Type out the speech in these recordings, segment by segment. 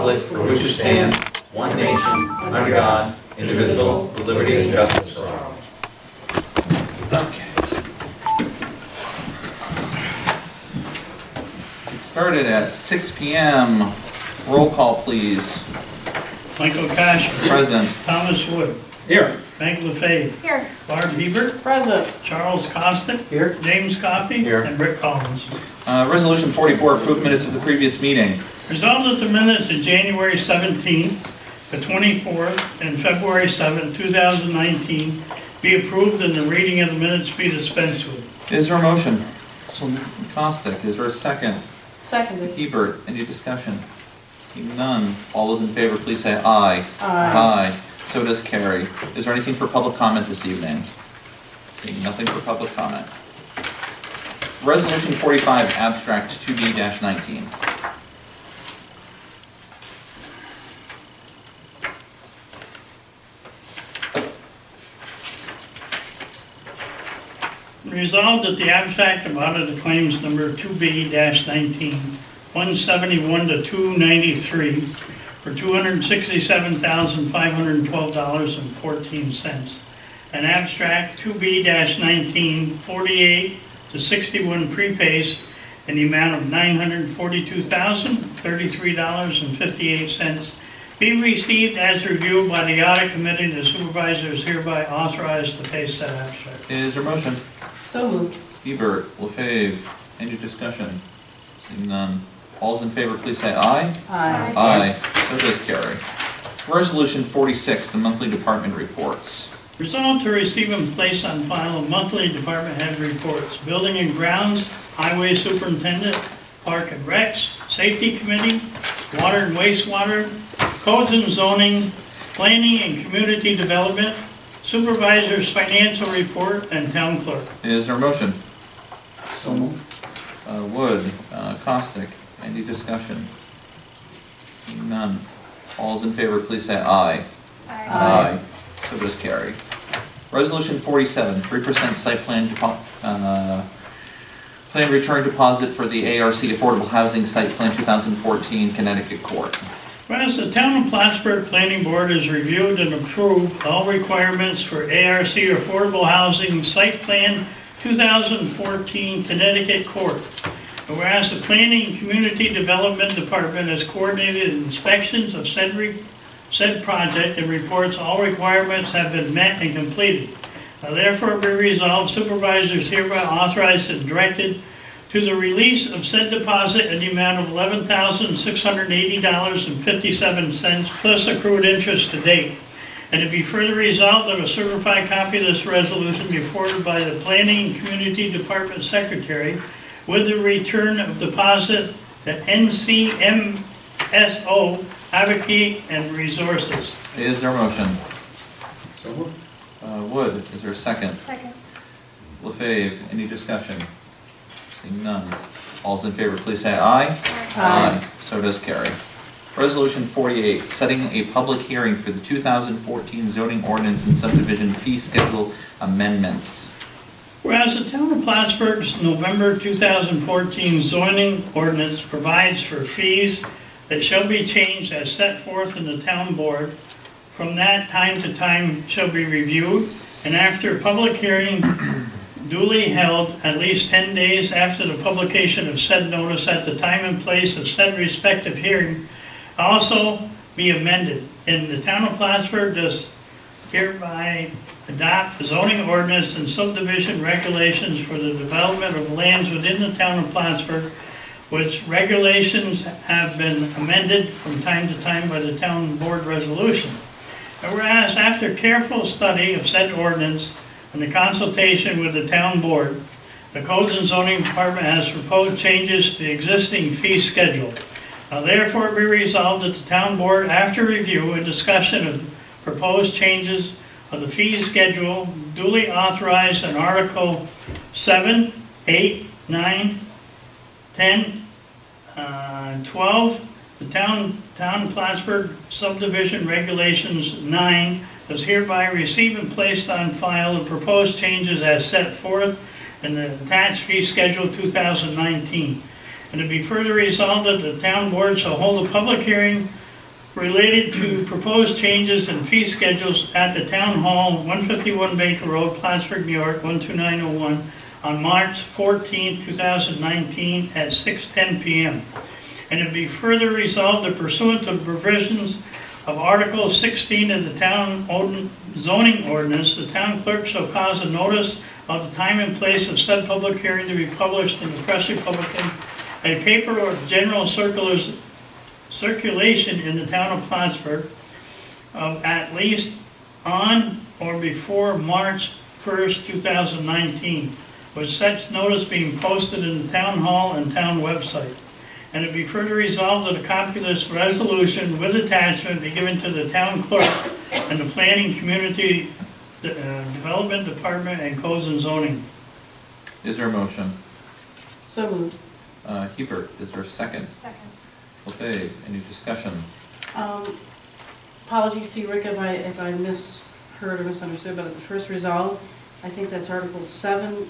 republic for which it stands, one nation, under God, indivisible, with liberty and justice for all. Okay. It started at 6 p.m. Roll call, please. Michael Cash. Present. Thomas Wood. Here. Frank LaFave. Here. Barb Hebert. Present. Charles Costick. Here. James Coffey. Here. And Rick Collins. Resolution 44, approved minutes of the previous meeting. Resolved that the minutes of January 17th, the 24th, and February 7th, 2019 be approved and the reading of the minutes be dispensed with. Is there a motion? Costick. Is there a second? Seconded. Hebert. Any discussion? Seeing none. All those in favor, please say aye. Aye. So does carry. Is there anything for public comment this evening? Seeing nothing for public comment. Resolution 45, abstract 2B-19. Resolved that the abstract of audit claims number 2B-19, 171 to 293 for $267,512.14. An abstract 2B-19, 48 to 61 prepays in the amount of $942,033.58 be received as reviewed by the audit committee. The supervisor is hereby authorized to pay said abstract. Is there a motion? So moved. Hebert, LaFave, any discussion? Seeing none. All's in favor, please say aye. Aye. Aye. So does carry. Resolution 46, the monthly department reports. Resolved to receive and place on file monthly department head reports. Building and Grounds, Highway Superintendent, Park and Recs, Safety Committee, Water and Wastewater, Codes and Zoning, Planning and Community Development, Supervisor's Financial Report, and Town Clerk. Is there a motion? So moved. Wood, Costick, any discussion? Seeing none. All's in favor, please say aye. Aye. So does carry. Resolution 47, 3% site plan plan return deposit for the ARC Affordable Housing Site Plan 2014 Connecticut Court. Whereas the Town of Plattsburgh Planning Board has reviewed and approved all requirements for ARC Affordable Housing Site Plan 2014 Connecticut Court. And whereas the Planning and Community Development Department has coordinated inspections of said project and reports all requirements have been met and completed. Now therefore be resolved, supervisors hereby authorized and directed to the release of said deposit in the amount of $11,680.57 plus accrued interest to date. And to be further resolved that a certified copy of this resolution be forwarded by the Planning and Community Department Secretary with the return of deposit to NCMSO Advocate and Resources. Is there a motion? So moved. Wood, is there a second? Second. LaFave, any discussion? Seeing none. All's in favor, please say aye. Aye. So does carry. Resolution 48, setting a public hearing for the 2014 zoning ordinance and subdivision fee schedule amendments. Whereas the Town of Plattsburgh's November 2014 zoning ordinance provides for fees that shall be changed as set forth in the town board, from that time to time shall be reviewed, and after public hearing duly held at least 10 days after the publication of said notice at the time and place of said respective hearing, also be amended. And the Town of Plattsburgh does hereby adopt zoning ordinance and subdivision regulations for the development of lands within the Town of Plattsburgh, which regulations have been amended from time to time by the town board resolution. And whereas after careful study of said ordinance and the consultation with the town board, the Codes and Zoning Department has proposed changes to the existing fee schedule. Now therefore be resolved that the town board, after review and discussion of proposed changes of the fee schedule, duly authorized in Article 7, 8, 9, 10, 12, the Town Plattsburgh Subdivision Regulations 9 does hereby receive and placed on file the proposed changes as set forth in the attached fee schedule 2019. And to be further resolved that the town board shall hold a public hearing related to proposed changes in fee schedules at the Town Hall, 151 Baker Road, Plattsburgh, New York, 12901, on March 14, 2019 at 6:10 p.m. And it be further resolved that pursuant to provisions of Article 16 of the Town Zoning Ordinance, the town clerk shall cause a notice of the time and place of said public hearing to be published in the Press Republican, a paper of general circulation in the town of Plattsburgh, at least on or before March 1st, 2019, with such notice being posted in the town hall and town website. And it be further resolved that a copy of this resolution with attachment be given to the town clerk and the Planning Community Development Department and Codes and Zoning. Is there a motion? So moved. Hebert, is there a second? Second. Okay, any discussion? Apologies to you, Rick, if I misheard or misunderstood, but at the first resolve, I think that's Articles 7,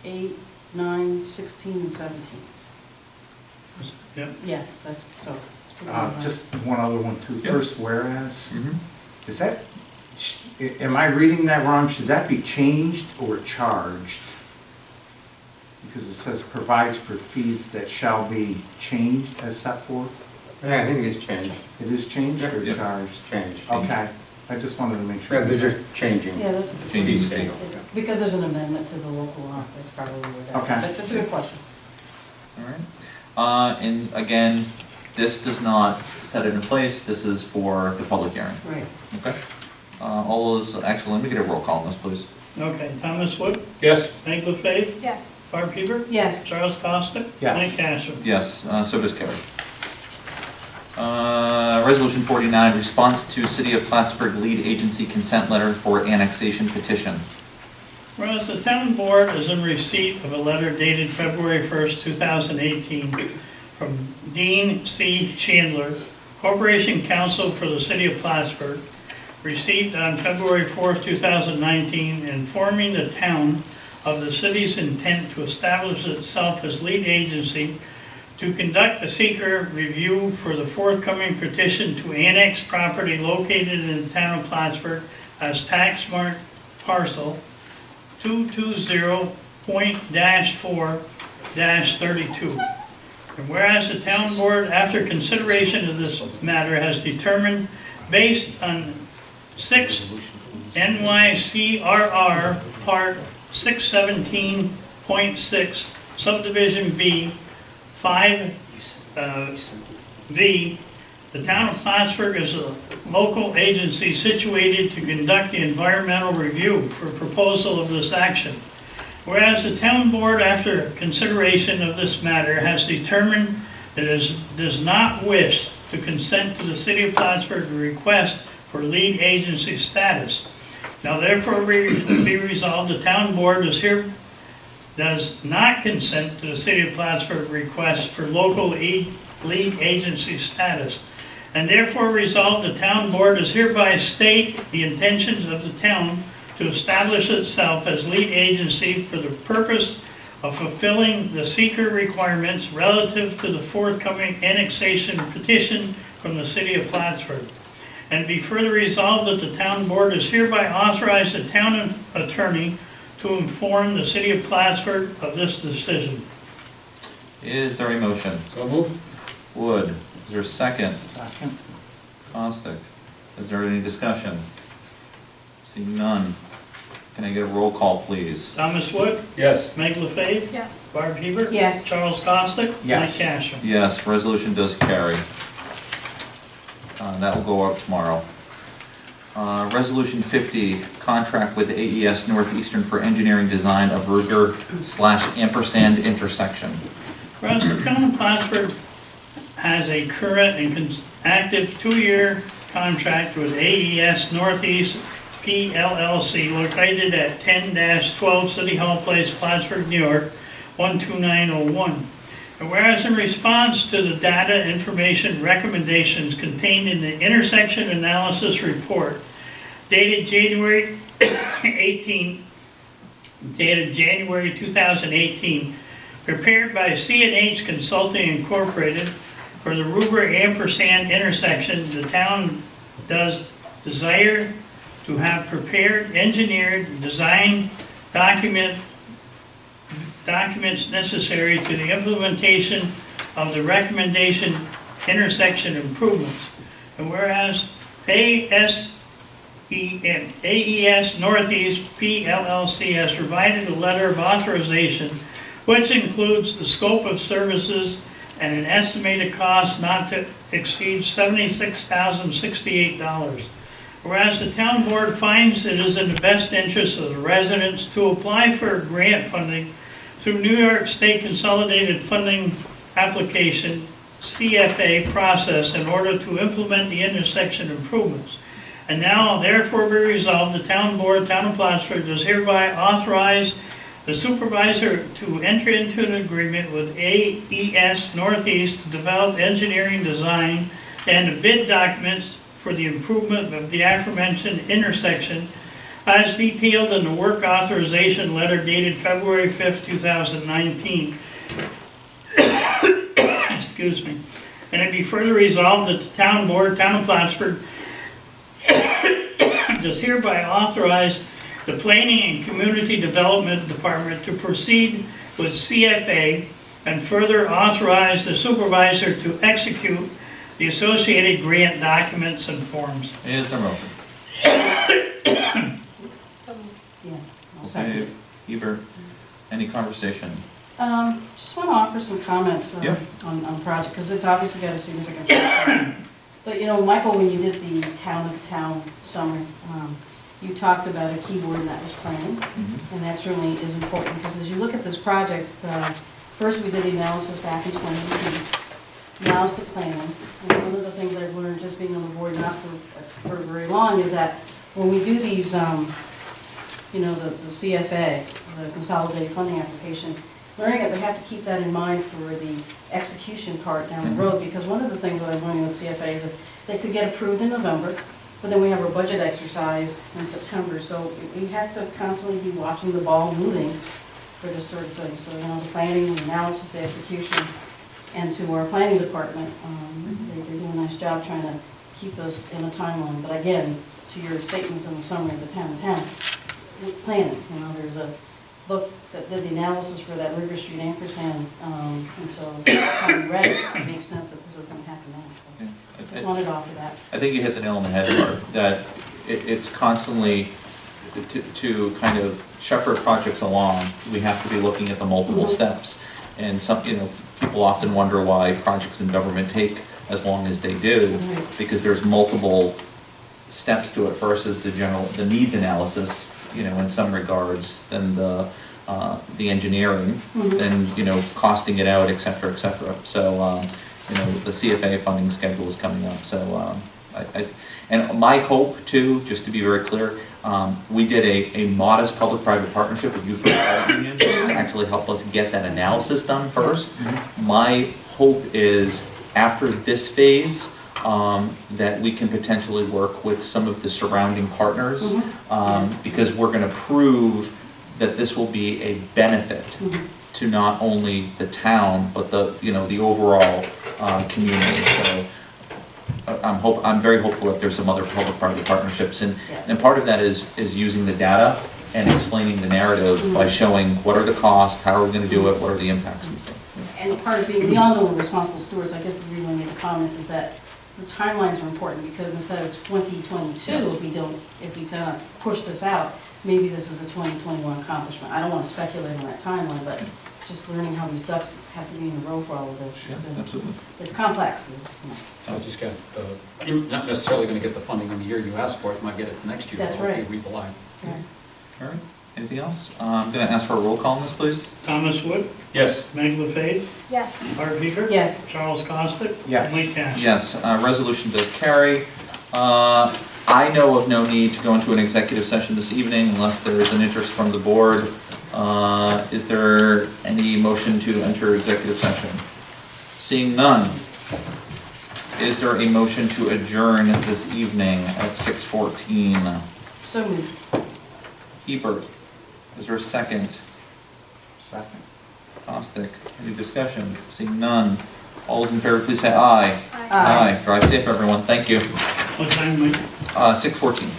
8, 9, 16, and 17. Yep. Yeah, that's, so. Just one other one too. Yeah. First, whereas, Mm-hmm. is that, am I reading that wrong? Should that be changed or charged? Because it says provides for fees that shall be changed as set forth. Yeah, I think it's changed. It is changed or Yeah. charged? Changed. Okay, I just wanted to make sure. Yeah, they're just changing. Yeah, that's. Changing the fee. Because there's an amendment to the local law, that's probably where that. Okay. That's a good question. All right. And again, this does not set it in place, this is for the public hearing. Right. Okay? All those, actually, let me get a roll call on this, please. Okay, Thomas Wood, Yes. Meg LaFave, Yes. Barb Hebert, Yes. Charles Costick, Yes. Mike Cashel. Yes, so does carry. Resolution 49, response to City of Plattsburgh lead agency consent letter for annexation petition. Whereas the town board is in receipt of a letter dated February 1st, 2018 from Dean C. Chandler, Corporation Counsel for the City of Plattsburgh, received on February 4th, 2019, informing the town of the city's intent to establish itself as lead agency to conduct a seeker review for the forthcoming petition to annex property located in the town of Plattsburgh as tax marked parcel 220.4-32. And whereas the town board, after consideration of this matter, has determined, based on 6 NYCRR Part 617.6 Subdivision B 5V, the town of Plattsburgh is a local agency situated to conduct the environmental review for proposal of this action. Whereas the town board, after consideration of this matter, has determined that it does not wish to consent to the City of Plattsburgh's request for lead agency status. Now therefore be resolved, the town board does not consent to the City of Plattsburgh request for local lead agency status. And therefore resolved, the town board does hereby state the intentions of the town to establish itself as lead agency for the purpose of fulfilling the seeker requirements relative to the forthcoming annexation petition from the City of Plattsburgh. And be further resolved that the town board does hereby authorize the town attorney to inform the City of Plattsburgh of this decision. Is there a motion? So moved. Wood, is there a second? Second. Costick, is there any discussion? Seeing none. Can I get a roll call, please? Thomas Wood, Yes. Meg LaFave, Yes. Barb Hebert. Yes. Charles Costick. Yes. Mike Cashel. Yes, resolution does carry. That will go up tomorrow. Resolution 50, contract with AES Northeastern for engineering design of Ruger/ampersand intersection. Whereas the town of Plattsburgh has a current and active 2-year contract with AES Northeast PLLC located at 10-12 City Hall Place, Plattsburgh, New York, 12901. And whereas in response to the data information recommendations contained in the intersection analysis report dated January 2018, prepared by C&H Consulting Incorporated, for the Ruber ampersand intersection, the town does desire to have prepared, engineered, designed documents necessary to the implementation of the recommendation intersection improvements. And whereas AES Northeast PLLC has provided a letter of authorization which includes the scope of services and an estimated cost not to exceed $76,068. Whereas the town board finds it is in the best interest of the residents to apply for grant funding through New York State Consolidated Funding Application, CFA process in order to implement the intersection improvements. And now therefore be resolved, the town board, town of Plattsburgh, does hereby authorize the supervisor to enter into an agreement with AES Northeast to develop engineering design and the bid documents for the improvement of the aforementioned intersection as detailed in the work authorization letter dated February 5th, 2019. Excuse me. And it be further resolved that the town board, town of Plattsburgh, does hereby authorize the Planning and Community Development Department to proceed with CFA and further authorize the supervisor to execute the associated grant documents and forms. Is there a motion? Yeah, I'll second it. Okay, Ebert, any conversation? Just want to offer some comments Yeah. on the project, because it's obviously got a significant impact. But, you know, Michael, when you did the town summary, you talked about a keyboard, and that was planning, and that certainly is important, because as you look at this project, first we did the analysis back in 2018, now's the planning, and one of the things I've learned just being on the board, not for very long, is that when we do these, you know, the CFA, the Consolidated Funding Application, learning that we have to keep that in mind for the execution part down the road, because one of the things that I'm learning with CFA is that they could get approved in November, but then we have our budget exercise in September, so we have to constantly be watching the ball moving for this sort of thing. So, you know, the planning, the analysis, the execution, and to our planning department, they're doing a nice job trying to keep us in a timeline. But again, to your statements in the summary of the town, planning, you know, there's a book that did the analysis for that River Street ampersand, and so having read it, it makes sense that this is going to happen now. So just wanted to offer that. I think you hit the nail on the head, Mark, that it's constantly, to kind of shepherd projects along, we have to be looking at the multiple steps. And some, you know, people often wonder why projects in government take as long as they do, because there's multiple steps to it. First is the needs analysis, you know, in some regards, then the engineering, then, you know, costing it out, et cetera, et cetera. So, you know, the CFA funding schedule is coming up, so, and my hope too, just to be very clear, we did a modest public-private partnership with Youth for the Credit Union to actually help us get that analysis done first. My hope is, after this phase, that we can potentially work with some of the surrounding partners, because we're gonna prove that this will be a benefit to not only the town, but the, you know, the overall community. So I'm very hopeful that there's some other public-private partnerships, and part of that is using the data and explaining the narrative by showing what are the costs, how are we gonna do it, what are the impacts and stuff. And part of being, we all know we're responsible stewards. I guess the reason I made the comments is that the timelines are important, because instead of 2022, Yes. if we kind of push this out, maybe this is a 2021 accomplishment. I don't want to speculate on that timeline, but just learning how these ducks have to be in a row for all of this. Yeah, absolutely. It's complex. You know. I just got, you're not necessarily going to get the funding in the year you ask for it, you might get it the next year. That's Hopefully right. we rely. Okay. All right, anything else? I'm gonna ask for a roll call on this, please. Thomas Wood, Yes. Meg LaFave, Yes. Art Peter. Yes. Charles Costick. Yes. Mike Cash. Yes, resolution does carry. I know of no need to go into an executive session this evening unless there is an interest from the board. Is there any motion to enter executive session? Seeing none, is there a motion to adjourn this evening at 6:14? So moved. Ebert, is there a second? Second. Costick, any discussion? Seeing none, All those in favor, please say aye. Aye. Drive safe, everyone. Thank you. What time, Mike? 6:14.